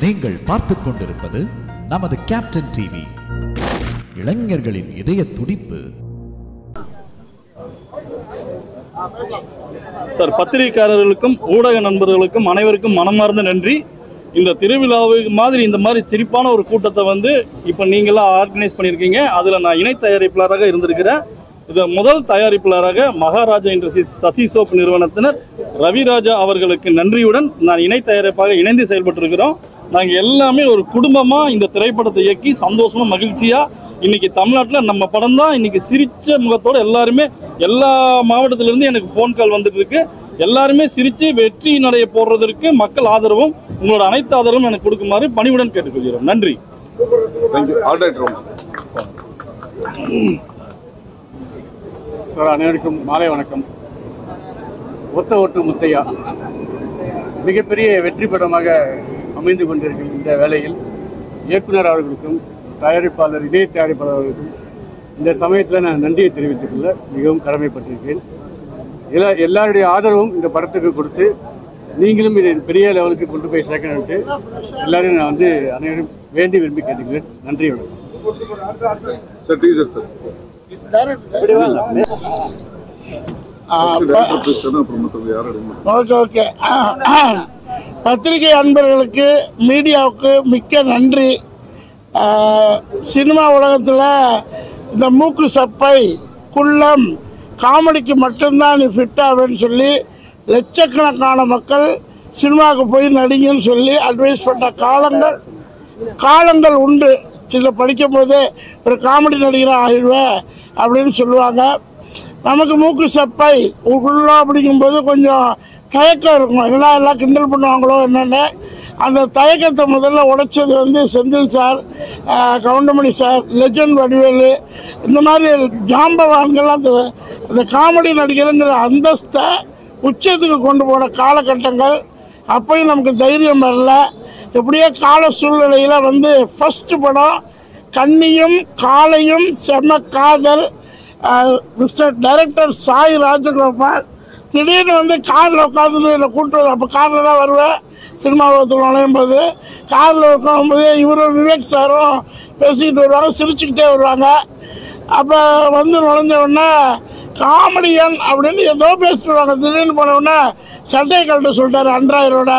நீங்கள் பார்த்துக் கொண்டிருப்பது நமது கேப்டன் டிவி. இளைஞர்களின் இதய துடிப்பு. சார், பத்திரிகையாளர்களுக்கும் ஊடக நண்பர்களுக்கும் அனைவருக்கும் மனமார்ந்த நன்றி. இந்த திருவிழாவுக்கு மாதிரி இந்த மாதிரி சிறப்பான ஒரு கூட்டத்தை இப்போ நீங்களாம் ஆர்கனைஸ் பண்ணியிருக்கீங்க. அதில் நான் இணை தயாரிப்பாளராக இருந்திருக்கிறேன். இது முதல் தயாரிப்பாளராக மகாராஜா இண்டஸ்ட்ரீஸ் சசி சோப் நிறுவனத்தினர் ரவிராஜா அவர்களுக்கு நன்றியுடன் நான் இணை தயாரிப்பாக இணைந்து செயல்பட்டிருக்கிறோம். நாங்கள் எல்லாமே ஒரு குடும்பமாக இந்த திரைப்படத்தை இயக்கி சந்தோஷமாக மகிழ்ச்சியாக இன்றைக்கி தமிழ்நாட்டில் நம்ம படம் தான் இன்றைக்கி சிரித்த முகத்தோடு எல்லாருமே எல்லா மாவட்டத்திலேருந்து எனக்கு ஃபோன் கால் வந்துட்டு இருக்கு. எல்லாருமே சிரித்து வெற்றி நடைய போடுறதற்கு மக்கள் ஆதரவும் உங்களோட அனைத்து ஆதரவும் எனக்கு கொடுக்குமாறு பணிவுடன் கேட்டுக்கொள்கிறோம். நன்றி. சார், அனைவருக்கும் மாலை வணக்கம். ஒத்த ஓட்டு முத்தையா மிகப்பெரிய வெற்றி படமாக அமைந்து கொண்டிருக்கும் இந்த வேளையில் இயக்குனர் அவர்களுக்கும் தயாரிப்பாளர் இணை தயாரிப்பாளர் அவர்களுக்கும் இந்த சமயத்தில் நான் நன்றியை தெரிவித்துக் கொள்ள மிகவும் கடமைப்பட்டிருக்கேன். எல்லாருடைய ஆதரவும் இந்த படத்துக்கு கொடுத்து நீங்களும் இதை பெரிய லெவலுக்கு கொண்டு போய் சேர்க்கணும்ட்டு எல்லாரையும் நான் அனைவரும் வேண்டி விரும்பி கேட்டுக்கிறேன். நன்றி வணக்கம். ஓகே. பத்திரிகை அன்பர்களுக்கு மீடியாவுக்கு மிக்க நன்றி. சினிமா உலகத்தில் இந்த மூக்கு சப்பை குள்ளம் காமெடிக்கு மட்டும்தான் நீ ஃபிட்டாவேன்னு சொல்லி லட்சக்கணக்கான மக்கள் சினிமாவுக்கு போய் நடிங்கன்னு சொல்லி அட்வைஸ் பண்ண காலங்கள் உண்டு. சில படிக்கும் போதே ஒரு காமெடி நடிகராக ஆகிடுவேன் அப்படின்னு சொல்லுவாங்க. நமக்கு மூக்கு சப்பை உள்ள அப்படிங்கும்போது கொஞ்சம் தயக்கம் இருக்கும். எல்லாம் கிண்டல் பண்ணுவாங்களோ என்னென்னு. அந்த தயக்கத்தை முதல்ல உடைச்சது Senthil sir, Goundamani sir, legend Vadivelu, இந்த மாதிரி ஜாம்பவான்கள்லாம் அந்த காமெடி நடிகருங்கிற அந்தஸ்தை உச்சத்துக்கு கொண்டு போன காலகட்டங்கள். அப்போயும் நமக்கு தைரியம் வரல. எப்படியோ கால சூழ்நிலையில் ஃபஸ்ட்டு படம் கன்னியும் காலையும் செம காதல். மிஸ்டர் டைரக்டர் சாய் ராஜகோபால் திடீர்னு காரில் உட்காந்து என்னை கூப்பிட்டு வர. அப்போ காரில் தான் வருவேன் சினிமா உலகத்தில் நுழையும் போது. காரில் உட்காரும்போது இவரும் விவேக் சாரும் பேசிக்கிட்டு வருவாங்க, சிரிச்சுக்கிட்டே வருவாங்க. அப்போ நுழைஞ்ச உடனே காமெடியன் அப்படின்னு ஏதோ பேசிடுவாங்க. திடீர்னு போன உடனே சட்டையை கழட்ட சொல்லிட்டாரு அன்றாயரோட.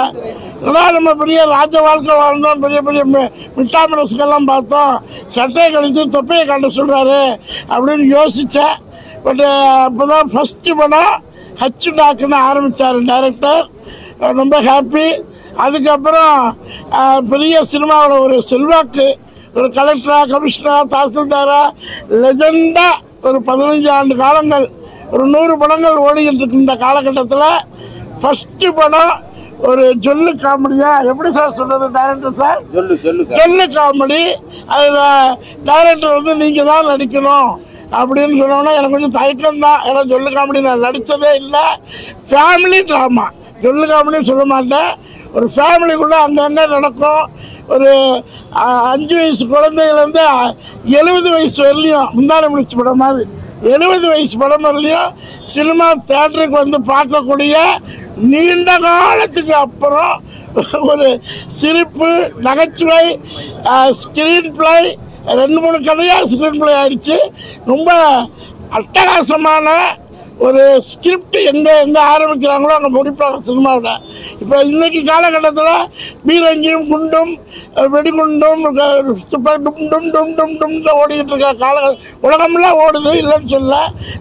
நம்ம பெரிய ராஜ வாழ்க்கை வாழ்ந்தோம், பெரிய பெரிய மிட்டாமரசுக்கெல்லாம் பார்த்தோம், சட்டையை கழித்து தொப்பையை கழட்ட சொல்கிறாரு அப்படின்னு யோசித்தேன். பட் அப்போ தான் ஃபஸ்ட்டு படம் ஹச்சு டாக்குன்னு ஆரம்பித்தார் டைரக்டர். ரொம்ப ஹாப்பி. அதுக்கப்புறம் பெரிய சினிமாவில் ஒரு செல்வாக்கு, ஒரு கலெக்டரா, கமிஷனரா, தாசில்தாரா, லெஜெண்டாக ஒரு 15 ஆண்டு காலங்கள், ஒரு 100 படங்கள் ஓடிக்கிட்டு இருக்கு. இந்த காலகட்டத்தில் ஃபஸ்ட்டு படம் ஒரு ஜொல்லு காமெடியா, எப்படி சார் சொன்னது டைரக்டர் சார்? ஜொல்லு காமெடி. அதில் டைரக்டர் நீங்கள் தான் நடிக்கணும் அப்படின்னு சொன்னோன்னா எனக்கு கொஞ்சம் தயக்கம் தான். ஏன்னா ஜொல்லு காமெடி நான் நடித்ததே இல்லை. ஃபேமிலி ட்ராமா, ஜொல்லு காமெடின்னு சொல்ல மாட்டேன். ஒரு ஃபேமிலிக்குள்ளே அங்கங்கே நடக்கும். ஒரு 5 வயசு குழந்தையிலேருந்து 70 வயசு வரலையும், முந்தான முடிச்சு படம் மாதிரி 70 வயசு படம் வரலையும் சினிமா தேட்டருக்கு பார்க்கக்கூடிய நீண்ட காலத்துக்கு அப்புறம் ஒரு சிரிப்பு, நகைச்சுவை, ஸ்க்ரீன் பிளே 2-3 கதையாக ஸ்க்ரீன் பிளே ஆயிடுச்சு. ரொம்ப அட்டகாசமான ஒரு ஸ்கிரிப்ட். எங்கே ஆரம்பிக்கிறாங்களோ அங்கே முடிப்பாங்க சினிமாவில். இப்போ இன்றைக்கி காலகட்டத்தில் பீரங்கியும் குண்டும் வெடிகுண்டும் டும் டும் டும் டும் ஓடிக்கிட்டு இருக்க உலகமெல்லாம் ஓடுது, இல்லைன்னு சொல்ல.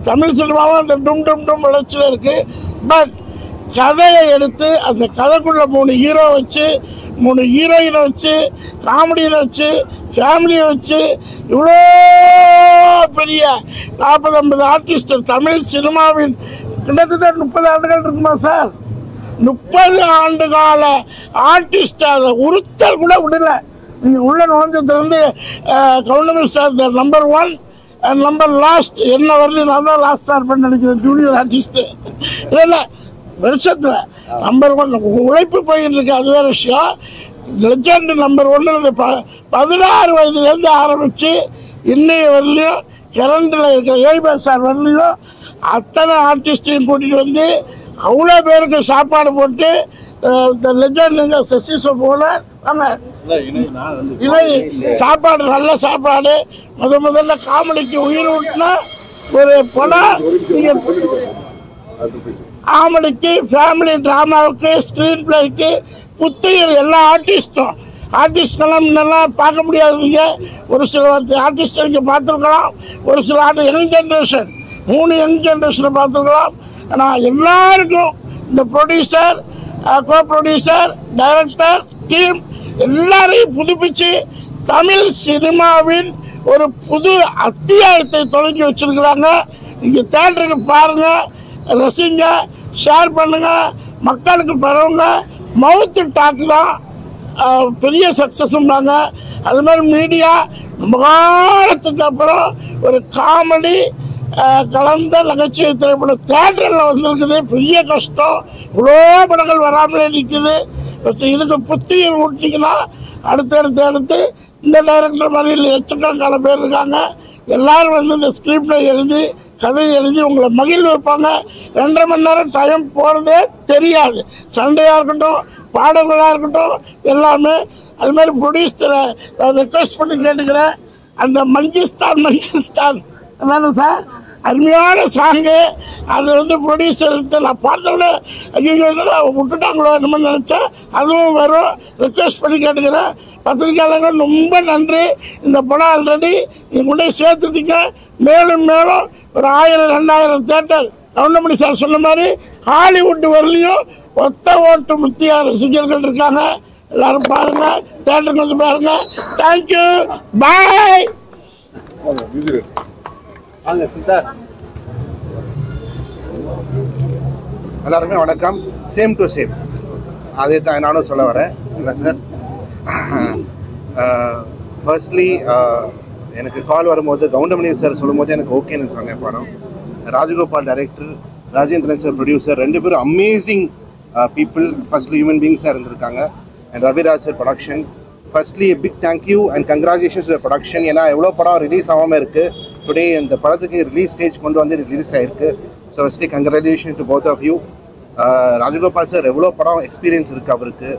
தமிழ் சினிமாவும் அந்த டும் டும் டும் வளர்ச்சியில் இருக்குது. பட் கதையை எடுத்து அந்த கதைக்குள்ளே 3 ஹீரோ வச்சு, 3 ஹீரோயினை வச்சு, காமெடியை வச்சு, ஃபேமிலியை வச்சு, இவ்வளோ பெரிய 40-50 ஆர்டிஸ்டர் தமிழ் சினிமாவின் கிட்டத்தட்ட 30 ஆண்டுகள் இருக்குமா சார்? 30 ஆண்டு கால ஆர்டிஸ்ட் அதை உறுத்தல் கூட விடலை. நீங்கள் உள்ள நுழைஞ்சதுலேருந்து Goundamani sir number 1 and number last. என்ன வரலையும் நான் தான் லாஸ்ட்டாக இருப்பேன்னு நினைக்கிறேன் ஜூனியர் ஆர்டிஸ்ட்டு. இல்லை வருஷத்தில் நம்பர் 1 உழைப்பு போயிட்டு இருக்கு, அது வேறு விஷயம். லெஜண்ட் நம்பர் 1 16 வயதுலேருந்து ஆரம்பித்து இன்னைய வரலையும் கரண்டில் இருக்கிற ஏய்பால் சார் வரலையும் அத்தனை ஆர்டிஸ்டையும் கூட்டிகிட்டு அவ்வளோ பேருக்கு சாப்பாடு போட்டு இந்த லெஜண்டுங்க சசி சோப் ஓனர் ஆமாம், இணை சாப்பாடு, நல்ல சாப்பாடு. முதல்ல காமெடிக்கு உயிர் ஊட்டினா ஒரு படம். நீங்கள் காமெடிக்கு, ஃபேமிலி ட்ராமாவுக்கு, ஸ்க்ரீன் பிளேக்கு புத்துயிர் எல்லா ஆர்டிஸ்டெல்லாம் முன்னெல்லாம் பார்க்க முடியாதுங்க. ஒரு சில ஆர்டிஸ்ட் நீங்கள் பார்த்துருக்கலாம், ஒரு சில யங் ஜென்ரேஷன், 3 யங் ஜென்ரேஷனை பார்த்துருக்கலாம். ஆனால் எல்லாருக்கும் இந்த ப்ரொடியூசர், கோ ப்ரொடியூசர், டைரக்டர், டீம் எல்லாரையும் புதுப்பிச்சு தமிழ் சினிமாவின் ஒரு புது அத்தியாயத்தை தொடங்கி வச்சிருக்கிறாங்க. நீங்கள் தேட்டருக்கு பாருங்கள், ரசிங்க, ஷேர் பண்ணுங்கள், மக்களுக்கு பரவுங்க. மவுத்து டாக்கு தான் பெரிய சக்ஸஸ்ம்பாங்க. அது மாதிரி மீடியா ரொம்ப காலத்துக்கு அப்புறம் ஒரு காமெடி கலந்த நகைச்சுவை திரைப்படம் தேட்டரில் வந்திருக்குது. பெரிய கஷ்டம், இவ்வளோ படங்கள் வராமலே நிற்குது. இதுக்கு புத்துயிர் ஊட்டிங்கன்னா அடுத்து இந்த டைரக்டர் மாதிரி எச்சக்கணக்கான பேர் இருக்காங்க. எல்லாரும் வந்து இந்த ஸ்கிரிப்டை எழுதி, கதையை எழுதி உங்களை மகிழ் வைப்பாங்க. 2.5 மணி நேரம் டைம் போகிறதே தெரியாது. சண்டையாக இருக்கட்டும், பாடல்களாக இருக்கட்டும், எல்லாமே. அது மாதிரி ப்ரொடியூசரை ரெக்வஸ்ட் பண்ணி கேட்டுக்கிறேன். அந்த மங்கிஸ்தான் என்னன்னு சார், அருமையான சாங்கு. அது வந்து ப்ரொடியூசர்கிட்ட நான் பார்த்தோட ஐயோ விட்டுட்டாங்களோ என்னமோ நினச்சேன். அதுவும் வரும். ரெக்வஸ்ட் பண்ணி கேட்டுக்கிறேன். பத்திரிக்கையாளர்கள் ரொம்ப நன்றி. இந்த படம் ஆல்ரெடி நீங்கள் கொண்டு சேர்த்துட்டீங்க. மேலும் ஒரு 1000-2000 தேட்டர் கவுண்டமணி சார் சொன்ன மாதிரி ஹாலிவுட் வரலையும் ஒத்த ஓட்டு முத்தியா ரசிகர்கள் இருக்காங்க. எல்லாரும் பாருங்க, தேட்டருக்கு வந்து பாருங்க. தேங்க்யூ, பாய். எல்லாருமே வணக்கம். சேம் டு சேம், அதே தான் நானும் சொல்ல வரேன். இல்லை சார், ஃபர்ஸ்ட்லி எனக்கு கால் வரும்போது கவுண்டமணி சார் சொல்லும்போது எனக்கு ஓகேன்னு சொன்னேன் படம். Rajagopal director, Rajendran sir producer, 2 பேரும் அமேசிங் பீப்புள். ஃபர்ஸ்ட்லி ஹியூமன் பீங்ஸாக இருந்திருக்காங்க. And Raviraj sir production. Firstly big thank you and congratulations to production. ஏன்னா எவ்வளோ படம் ரிலீஸ் ஆகாமல் இருக்குது. டுடே இந்த படத்துக்கு ரிலீஸ் ஸ்டேஜ் கொண்டு வந்து ரிலீஸ் ஆகிருக்கு. So firstly congratulation to both of you. Rajagopal sir எவ்வளோ படம் எக்ஸ்பீரியன்ஸ் இருக்குது அவருக்கு.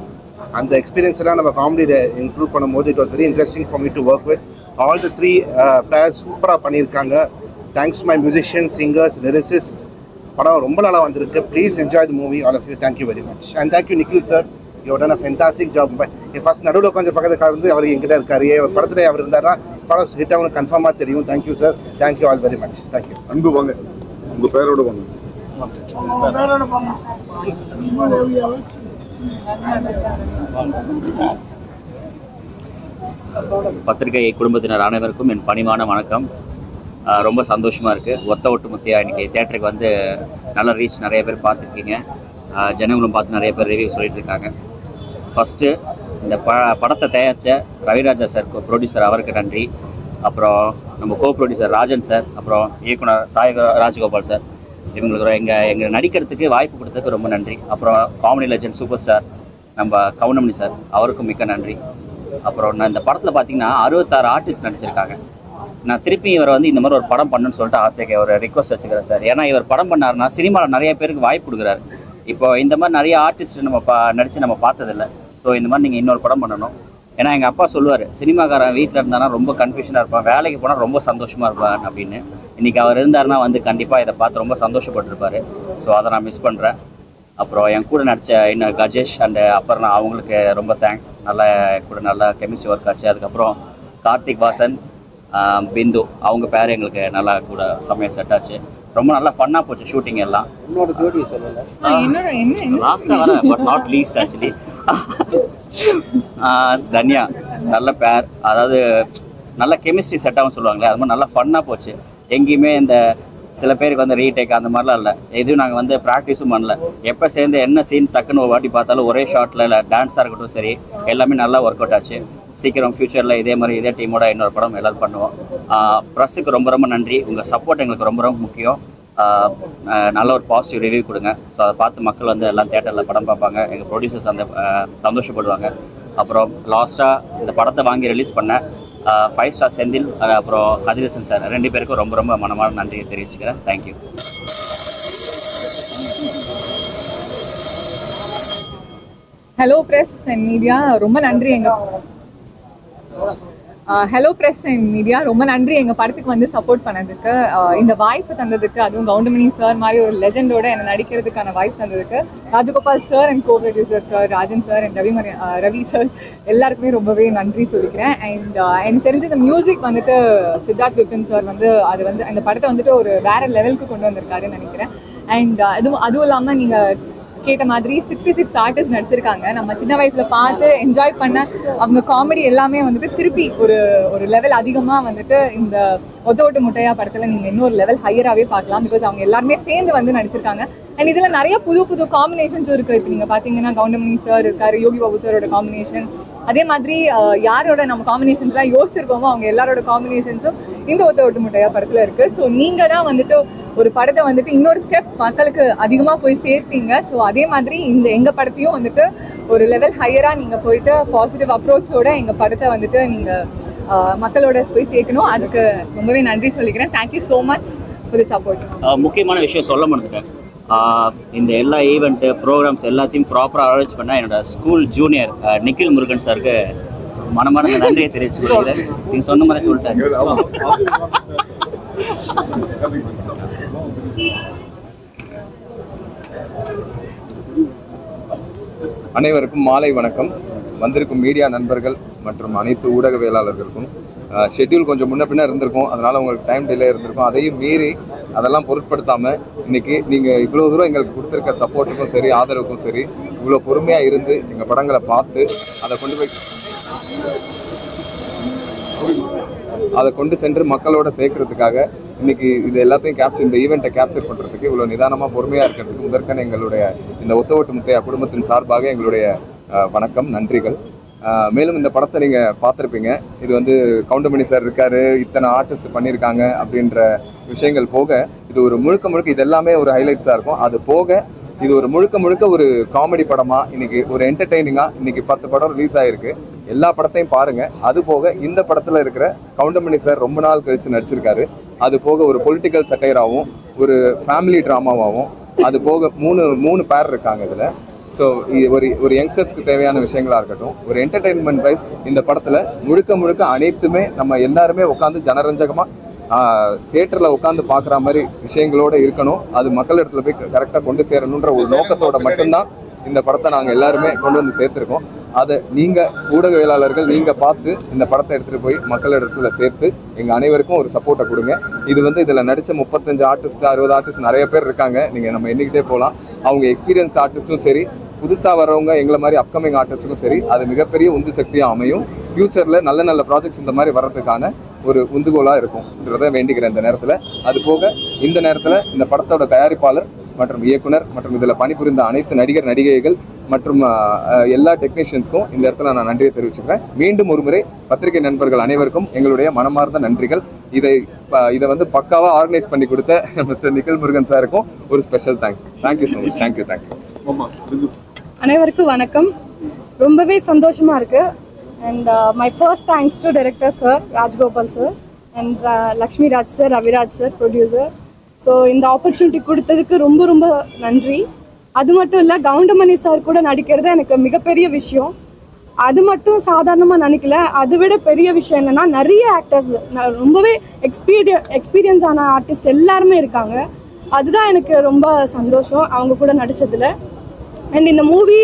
அந்த எக்ஸ்பீரியன்ஸ் எல்லாம் நம்ம காமெடியில் இன்க்ளூட் பண்ணும்போது it was very interesting for me to work with. All the 3 players சூப்பராக பண்ணியிருக்காங்க. Thanks my musicians, singers, lyricist. படம் ரொம்ப நல்லா வந்திருக்கு. Please enjoy the movie, all of you. Thank you very much. And thank you Nikhil sir, you done a fantastic job. First நடுவில் கொஞ்சம் பக்கத்தில் இருந்து அவர் எங்கிட்ட இருக்காரு. படத்தில் அவர் இருந்தாரா படம் ஹிட் அவனுக்கு கன்ஃபார்மாக தெரியும். Thank you sir, thank you all very much. Thank you. அன்பு வாங்க, உங்கள் பேரோட வாங்க. பத்திரிகை குடும்பத்தினர் அனைவருக்கும் என் பணிவான வணக்கம். ரொம்ப சந்தோஷமாக இருக்குது. ஒத்த ஒட்டு முத்தியா இன்றைக்கி தேட்டருக்கு வந்து நல்ல ரீச், நிறைய பேர் பார்த்துருக்கீங்க. ஜனங்களும் பார்த்து நிறைய பேர் ரிவ்யூ சொல்லிட்டு இருக்காங்க. ஃபஸ்ட்டு இந்த படத்தை தயாரித்த ரவிராஜா சார், ப்ரொடியூசர், அவருக்கு நன்றி. அப்புறம் நம்ம கோ ப்ரொடியூசர் ராஜன் சார், அப்புறம் இயக்குனர் ராஜகோபால் சார், இவங்களுக்கு எங்கள் நடிக்கிறதுக்கு வாய்ப்பு கொடுத்ததுக்கு ரொம்ப நன்றி. அப்புறம் காமெடி லெஜண்ட் சூப்பர் ஸ்டார் நம்ம கவுண்டமணி சார், அவருக்கும் மிக்க நன்றி. அப்புறம் நான் இந்த படத்தில் பார்த்தீங்கன்னா 66 ஆர்டிஸ்ட் நடிச்சிருக்காங்க. நான் திருப்பி இவர் வந்து இந்த மாதிரி ஒரு படம் பண்ணணும்னு சொல்லிட்டு ஆசைக்கு ஒரு ரிக்வஸ்ட் வச்சுக்கிறேன் சார். ஏன்னா இவர் படம் பண்ணாருன்னா சினிமாவில் நிறைய பேருக்கு வாய்ப்பு கொடுக்குறாரு. இப்போ இந்த மாதிரி நிறைய ஆர்டிஸ்ட் நம்ம நடித்து நம்ம பார்த்ததில்லை. ஸோ இந்த மாதிரி நீங்கள் இன்னொரு படம் பண்ணணும். ஏன்னா எங்கள் அப்பா சொல்லுவார், சினிமாக்காரன் வீட்டில் இருந்தானா ரொம்ப கன்ஃபியூஷனாக இருப்பான், வேலைக்கு போனால் ரொம்ப சந்தோஷமாக இருப்பான் அப்படின்னு. இன்றைக்கி அவர் இருந்தாருன்னா வந்து கண்டிப்பாக இதை பார்த்து ரொம்ப சந்தோஷப்பட்டிருப்பார். ஸோ அதை நான் மிஸ் பண்ணுறேன். அப்புறம் என் கூட நடித்த இன்னும் கஜேஷ் அண்ட் அப்புறம் அவங்களுக்கு ரொம்ப தேங்க்ஸ். நல்லா கூட நல்லா கெமிஸ்ட்ரி ஒர்க் ஆச்சு. அதுக்கப்புறம் கார்த்திக் வாசன், பிந்து, அவங்க பேர் எங்களுக்கு நல்லா கூட சமையல் செட் ஆச்சு. ரொம்ப நல்லா ஃபன்னாக போச்சு ஷூட்டிங் எல்லாம். லாஸ்ட்டாக வர but not least actually Tanya, நல்ல பேர். அதாவது நல்ல கெமிஸ்ட்ரி செட்டாகவும் சொல்லுவாங்களே, அது மாதிரி நல்லா ஃபன்னாக போச்சு. எங்கேயுமே இந்த சில பேருக்கு வந்து ரீடேக் அந்த மாதிரிலாம் இல்லை. எதுவும் நாங்கள் வந்து ப்ராக்டிஸும் பண்ணல. எப்போ சேர்ந்து என்ன சீன் டக்குன்னு ஒரு வாட்டி பார்த்தாலும் ஒரே ஷாட்டில், இல்லை டான்ஸாக இருக்கட்டும் சரி, எல்லாமே நல்லா ஒர்க் அவுட் ஆச்சு. சீக்கிரம் ஃப்யூச்சரில் இதே மாதிரி இதே டீமோட இன்னொரு படம் எல்லோரும் பண்ணுவோம். ப்ரெஸ்ஸுக்கு ரொம்ப ரொம்ப நன்றி. உங்கள் சப்போர்ட் எங்களுக்கு ரொம்ப ரொம்ப முக்கியம். நல்ல ஒரு பாசிட்டிவ் ரிவ்யூ கொடுங்க. ஸோ அதை பார்த்து மக்கள் வந்து எல்லாம் தேட்டரில் படம் பார்ப்பாங்க. எங்கள் ப்ரொடியூசர்ஸ் அந்த சந்தோஷப்படுவாங்க. அப்புறம் லாஸ்ட்டாக இந்த படத்தை வாங்கி ரிலீஸ் பண்ண 5 ஸ்டார் செந்தில், அப்புறம் கதிரேசன் சார், 2 பேருக்கும் ரொம்ப ரொம்ப மனமான நன்றியை தெரிவிச்சுக்கிறேன். Thank you. Hello press and media ரொம்ப நன்றி ஹலோ ப்ரெஸ் அண்ட் மீடியா ரொம்ப நன்றி எங்கள் படத்துக்கு வந்து சப்போர்ட் பண்ணதுக்கு, இந்த வாய்ப்பு தந்ததுக்கு, அதுவும் கவுண்டமணி சார் மாதிரி ஒரு லெஜெண்டோட என்னை நடிக்கிறதுக்கான வாய்ப்பு தந்ததுக்கு Rajagopal sir and co producer sir Rajan sir and Ravi sir எல்லாருக்குமே ரொம்பவே நன்றி சொல்லிக்கிறேன். அண்ட் எனக்கு தெரிஞ்ச இந்த மியூசிக் வந்துட்டு சித்தார்த் விபின் சார் வந்து அது வந்து அந்த படத்தை வந்துட்டு ஒரு வேற லெவலுக்கு கொண்டு வந்திருக்காருன்னு நினைக்கிறேன். அண்ட் அதுவும் இல்லாமல் நீங்கள் கேட்ட மாதிரி 66 ஆர்டிஸ்ட் நடிச்சிருக்காங்க. நம்ம சின்ன வயசுல பார்த்து என்ஜாய் பண்ண அவங்க காமெடி எல்லாமே வந்துட்டு திருப்பி ஒரு லெவல் அதிகமாக வந்துட்டு இந்த ஒத்த ஓட்டு முட்டையா படத்தில் நீங்கள் இன்னொரு லெவல் ஹையராகவே பார்க்கலாம். பிகாஸ் அவங்க எல்லாருமே சேர்ந்து வந்து நடிச்சிருக்காங்க. அண்ட் இதில் நிறைய புது காம்பினேஷன்ஸ் இருக்குது. இப்போ நீங்கள் பார்த்தீங்கன்னா கவுண்டமணி சார் இருக்காரு, யோகி பாபு சாரோட காம்பினேஷன், அதே மாதிரி யாரோட நம்ம காம்பினேஷன்ஸ்லாம் யோசிச்சிருக்கோமோ அவங்க எல்லாரோட காம்பினேஷன்ஸும் இந்த ஒத்த ஓட்டு முட்டையா படத்தில் இருக்குது. ஸோ நீங்கள் தான் வந்துட்டு ஒரு படத்தை வந்துட்டு இன்னொரு ஸ்டெப் மக்களுக்கு அதிகமாக போய் சேர்ப்பீங்க. ஸோ அதே மாதிரி இந்த எங்கள் படத்தையும் வந்துட்டு ஒரு லெவல் ஹையராக நீங்கள் போயிட்டு பாசிட்டிவ் அப்ரோச்சோட எங்கள் படத்தை வந்துட்டு நீங்கள் மக்களோட போய் சேர்க்கணும். அதுக்கு ரொம்பவே நன்றி சொல்லிக்கிறேன். Thank you so much for the support. முக்கியமான விஷயம் சொல்ல முடிஞ்சுட்டேன். இந்த எல்லா ஈவெண்ட்டு ப்ரோக்ராம்ஸ் எல்லாத்தையும் ப்ராப்பராக அரேஞ்ச் பண்ண என்னோட ஸ்கூல் ஜூனியர் நிக்கில் முருகன் சாருக்கு மனமான நன்றியை தெரிவிச்சுக்கிறேன். நீங்கள் சொன்ன மாதிரி சொல்லிட்டாங்க. அனைவருக்கும் மாலை வணக்கம். வந்திருக்கும் மீடியா நண்பர்கள் மற்றும் அனைத்து ஊடகவியலாளர்களுக்கும் ஷெட்யூல் கொஞ்சம் முன்ன பின்ன இருந்திருக்கும், அதனால் உங்களுக்கு டைம் டிலே இருந்திருக்கும். அதையும் மீறி அதெல்லாம் பொருட்படுத்தாமல் இன்றைக்கி நீங்கள் இவ்வளோ தூரம் எங்களுக்கு கொடுத்துருக்க சப்போர்ட்டுக்கும் சரி ஆதரவுக்கும் சரி இவ்வளோ பொறுமையாக இருந்து எங்கள் படங்களை பார்த்து அதை கொண்டு சென்று மக்களோட சேர்க்கறதுக்காக இன்னைக்கு இது எல்லாத்தையும் இந்த ஈவெண்ட்டை கேப்சர் பண்ணுறதுக்கு இவ்வளோ நிதானமாக பொறுமையாக இருக்கிறதுக்கு முதற்கன எங்களுடைய இந்த ஒத்த ஓட்டு முட்டையா குடும்பத்தின் சார்பாக எங்களுடைய வணக்கம், நன்றிகள். மேலும் இந்த படத்தை நீங்கள் பார்த்துருப்பீங்க. இது வந்து கவுண்டமணி சார் இருக்காரு, இத்தனை ஆர்டிஸ்ட் பண்ணியிருக்காங்க அப்படின்ற விஷயங்கள் போக இது ஒரு முழுக்க இது எல்லாமே ஒரு ஹைலைட்ஸாக இருக்கும். அது போக இது ஒரு முழுக்க ஒரு காமெடி படமாக இன்னைக்கு ஒரு என்டர்டெய்னிங்காக இன்னைக்கு 10 படம் ரிலீஸ் ஆகிருக்கு. எல்லா படத்தையும் பாருங்கள். அது போக இந்த படத்தில் இருக்கிற கவுண்டமணி சார் ரொம்ப நாள் கழித்து நடிச்சிருக்காரு. அது போக ஒரு பொலிட்டிக்கல் சட்டையராகவும் ஒரு ஃபேமிலி ட்ராமாவாகவும் அது போக மூணு பேர் இருக்காங்க இதில். ஸோ ஒரு யங்ஸ்டர்ஸ்க்கு தேவையான விஷயங்களாக இருக்கட்டும், ஒரு என்டர்டெயின்மெண்ட் வைஸ் இந்த படத்தில் முழுக்க அனைத்துமே நம்ம எல்லாருமே உட்காந்து ஜனரஞ்சகமாக தியேட்டரில் உட்காந்து பார்க்குற மாதிரி விஷயங்களோடு இருக்கணும். அது மக்கள் இடத்துல போய் கரெக்டாக கொண்டு சேரணுன்ற ஒரு நோக்கத்தோட மட்டும்தான் இந்த படத்தை நாங்கள் எல்லாருமே கொண்டு வந்து சேர்த்துருக்கோம். அதை நீங்கள் ஊடகவியலாளர்கள் நீங்கள் பார்த்து இந்த படத்தை எடுத்துகிட்டு போய் மக்கள் இடத்துல சேர்த்து எங்கள் அனைவருக்கும் ஒரு சப்போர்ட்டை கொடுங்க. இது வந்து இதில் நடித்த 35 ஆர்டிஸ்ட் 60 ஆர்டிஸ்ட் நிறைய பேர் இருக்காங்க. நீங்கள் நம்ம எண்ணிக்கிட்டே போகலாம். அவங்க எக்ஸ்பீரியன்ஸ்ட் ஆர்டிஸ்ட்டும் சரி, புதுசாக வரவங்க எங்களை மாதிரி அப்கமிங் ஆர்டிஸ்ட்டுக்கும் சரி, அது மிகப்பெரிய உந்து சக்தியாக அமையும். ஃப்யூச்சரில் நல்ல ப்ராஜெக்ட்ஸ் இந்த மாதிரி வர்றதுக்கான ஒரு உந்துகோலாக இருக்கும்ன்றதை வேண்டிக்கிறேன் இந்த நேரத்தில். அது போக இந்த நேரத்தில் இந்த படத்தோட தயாரிப்பாளர் மற்றும் இயக்குனர் மற்றும் இதில் பணிபுரிந்த அனைத்து நடிகர் நடிகைகள் மற்றும் எல்லா டெக்னீஷியன்ஸ்க்கும் இந்த இடத்துல நான் நன்றியை தெரிவிச்சுக்கிறேன். மீண்டும் ஒரு முறை பத்திரிகை நண்பர்கள் அனைவருக்கும் எங்களுடைய மனமார்ந்த நன்றிகள். இதை வந்து பக்காவாக ஆர்கனைஸ் பண்ணி கொடுத்த மிஸ்டர் நிக்கில் முருகன் சாருக்கும் ஒரு special thanks. Thank you so much. Thank you. அனைவருக்கும் வணக்கம். ரொம்பவே சந்தோஷமாக இருக்குது. And my first thanks to director sir Rajgopal sir and Lakshmi Raj sir, Raviraj sir producer. So இந்த ஆப்பர்ச்சுனிட்டி கொடுத்ததுக்கு ரொம்ப நன்றி. அது மட்டும் இல்லை, கவுண்டமணி சார் கூட நடிக்கிறது எனக்கு மிகப்பெரிய விஷயம். அது மட்டும் சாதாரணமாக நினைக்கல. அதை விட பெரிய விஷயம் என்னென்னா நிறைய ஆக்டர்ஸ் ரொம்பவே எக்ஸ்பீரியன்ஸ் ஆன ஆர்டிஸ்ட் எல்லாருமே இருக்காங்க. அதுதான் எனக்கு ரொம்ப சந்தோஷம் அவங்க கூட நடித்ததில். அண்ட் இந்த மூவி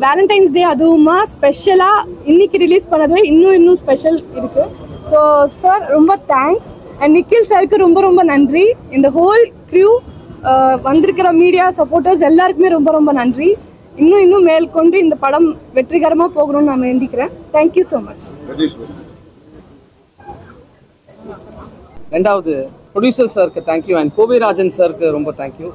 வேலண்டைன்ஸ் டே அதுவுமா ஸ்பெஷலாக இன்னைக்கு ரிலீஸ் பண்ணது இன்னும் ஸ்பெஷல் இருக்குது. ஸோ சார் ரொம்ப தேங்க்ஸ். அண்ட் நிக்கில் சாருக்கு ரொம்ப நன்றி. இந்த ஹோல் க்ரூ வந்திருக்கிற மீடியா சப்போர்ட்டர்ஸ் எல்லாருக்குமே ரொம்ப நன்றி. இன்னும் மேற்கொண்டு இந்த படம் வெற்றிகரமாக போகணும்னு நான் வேண்டிக்கிறேன். Thank you so much. ரெண்டாவது ப்ரொடியூசர் சாருக்கு தேங்க்யூ அண்ட் கோவிராஜன் சாருக்கு ரொம்ப தேங்க்யூ.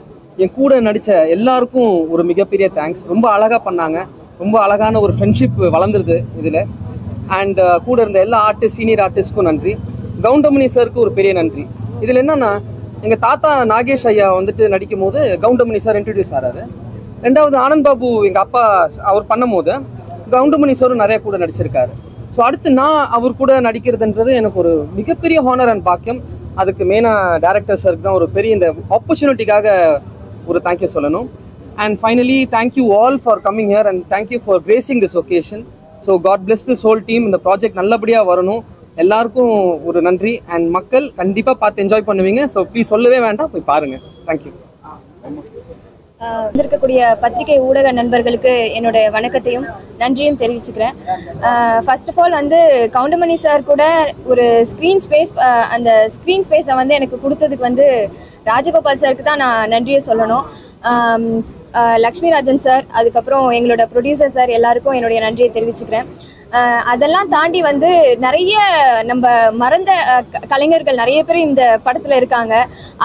என் கூட நடித்த எல்லாருக்கும் ஒரு மிகப்பெரிய தேங்க்ஸ். ரொம்ப அழகாக பண்ணாங்க. ரொம்ப அழகான ஒரு ஃப்ரெண்ட்ஷிப் வளர்ந்துருது இதில். அண்ட் கூட இருந்த எல்லா சீனியர் ஆர்டிஸ்ட்க்கும் நன்றி. கவுண்டமணி சாருக்கு ஒரு பெரிய நன்றி. இதில் என்னென்னா, எங்கள் தாத்தா நாகேஷ் ஐயா வந்துட்டு நடிக்கும் போது கவுண்டமணி சார் இன்ட்ரடியூஸ் ஆகிறாரு. ரெண்டாவது ஆனந்த் பாபு எங்கள் அப்பா அவர் பண்ணும் போது கவுண்டமணி சாரும் நிறைய கூட நடிச்சிருக்காரு. ஸோ அடுத்து நான் அவர் கூட நடிக்கிறதுன்றது எனக்கு ஒரு மிகப்பெரிய ஹானர் அண்ட் பாக்கியம். அதுக்கு மெயினாக டேரக்டர் சாருக்கு தான் ஒரு பெரிய இந்த ஆப்பர்ச்சுனிட்டிக்காக ஒரு தேங்க்யூ சொல்லணும். And finally, thank you all for coming here and thank you for gracing this occasion. So God bless this whole team. இந்த ப்ராஜெக்ட் நல்லபடியாக வரணும். எல்லாருக்கும் ஒரு நன்றி. அண்ட் மக்கள் கண்டிப்பாக பார்த்து என்ஜாய் பண்ணுவீங்க. ஸோ ப்ளீஸ் சொல்லவே வேண்டாம், போய் பாருங்கள். தேங்க்யூ. வந்திருக்கக்கூடிய பத்திரிகை ஊடக நண்பர்களுக்கு என்னோட வணக்கத்தையும் நன்றியும் தெரிவிச்சுக்கிறேன். ஃபர்ஸ்ட் ஆஃப் ஆல் வந்து கவுண்டமணி சார் கூட ஒரு ஸ்க்ரீன் ஸ்பேஸ், அந்த ஸ்க்ரீன் ஸ்பேஸை வந்து எனக்கு கொடுத்ததுக்கு வந்து ராஜகோபால் சாருக்கு தான் நான் நன்றியை சொல்லணும். லக்ஷ்மி ராஜன் சார், அதுக்கப்புறம் எங்களோட ப்ரொடியூசர் சார் எல்லாருக்கும் என்னுடைய நன்றியை தெரிவிச்சுக்கிறேன். அதெல்லாம் தாண்டி வந்து நிறைய நம்ம மறந்த கலைஞர்கள் நிறைய பேர் இந்த படத்தில் இருக்காங்க.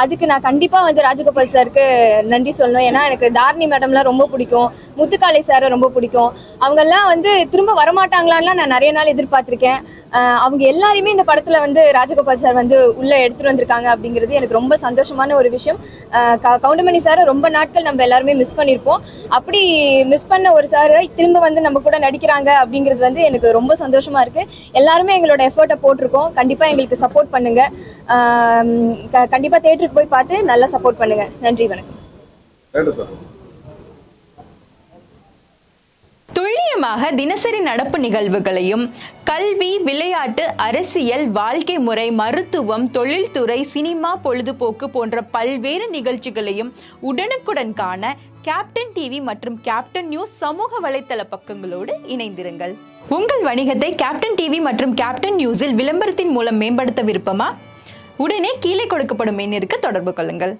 அதுக்கு நான் கண்டிப்பாக வந்து ராஜகோபால் சாருக்கு நன்றி சொல்லணும். ஏன்னா எனக்கு தாரணி மேடம்லாம் ரொம்ப பிடிக்கும், முத்துக்காளை சாரை ரொம்ப பிடிக்கும். அவங்கெல்லாம் வந்து திரும்ப வரமாட்டாங்களான்லாம் நான் நிறைய நாள் எதிர்பார்த்துருக்கேன். அவங்க எல்லாரையுமே இந்த படத்தில் வந்து ராஜகோபால் சார் வந்து உள்ளே எடுத்துகிட்டு வந்திருக்காங்க அப்படிங்கிறது எனக்கு ரொம்ப சந்தோஷமான ஒரு விஷயம். கவுண்டமணி சாரை ரொம்ப நாட்கள் நம்ம எல்லாருமே மிஸ் பண்ணியிருப்போம். அப்படி மிஸ் பண்ண ஒரு சார் திரும்ப வந்து நம்ம கூட நடிக்கிறாங்க அப்படிங்கிறது வந்து எனக்கு ரொம்ப சந்தோஷமா இருக்கு. எல்லாருமே எங்களோட எஃபர்ட்டை போட்டிருக்கோம். கண்டிப்பா எங்களுக்கு சப்போர்ட் பண்ணுங்க. கண்டிப்பா தியேட்டருக்கு போய் பார்த்து நல்லா சப்போர்ட் பண்ணுங்க. நன்றி, வணக்கம். துல்லியமாக தினசரி நடப்பு நிகழ்வுகளையும் கல்வி, விளையாட்டு, அரசியல், வாழ்க்கை முறை, மருத்துவம், தொழில்துறை, சினிமா, பொழுதுபோக்கு போன்ற பல்வேறு நிகழ்ச்சிகளையும் உடனுக்குடன் காண கேப்டன் டிவி மற்றும் கேப்டன் நியூஸ் சமூக வலைத்தள பக்கங்களோடு இணைந்திருங்கள். உங்கள் வணிகத்தை கேப்டன் டிவி மற்றும் கேப்டன் நியூஸில் விளம்பரத்தின் மூலம் மேம்படுத்த விருப்பமா? உடனே கீழே கொடுக்கப்படும் எண்ணிற்கு தொடர்பு கொள்ளுங்கள்.